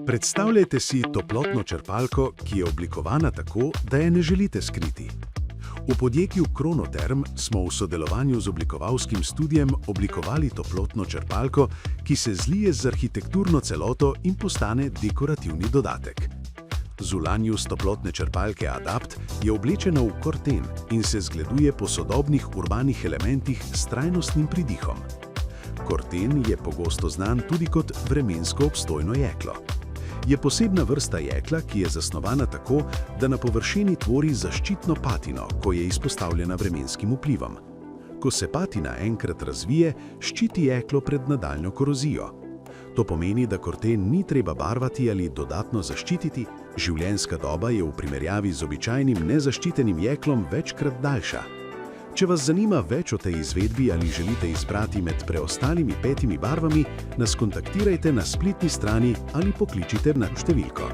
Predstavljajte si toplotno črpalko, ki je oblikovana tako, da je ne želite skriti. V podjetju Kronoterm smo v sodelovanju z oblikovalskim studijem oblikovali toplotno črpalko, ki se zlije z arhitekturno celoto in postane dekorativni dodatek. Zunanjost toplotne črpalke Adapt je oblečena v korten in se zgleduje po sodobnih urbanih elementih s trajnostnim pridihom. Korten je pogosto znan tudi kot vremensko obstojno jeklo. Je posebna vrsta jekla, ki je zasnovana tako, da na površini tvori zaščitno patino, ko je izpostavljena vremenskim vplivom. Ko se patina enkrat razvije, ščiti jeklo pred nadaljnjo korozijo. To pomeni, da korten ni treba barvati ali dodatno zaščititi, življenjska doba je v primerjavi z običajnim nezaščitenim jeklom večkrat daljša. Če vas zanima več o tej izvedbi ali želite izbrati med preostalimi 5 barvami, nas kontaktirajte na spletni strani ali pokličite na številko.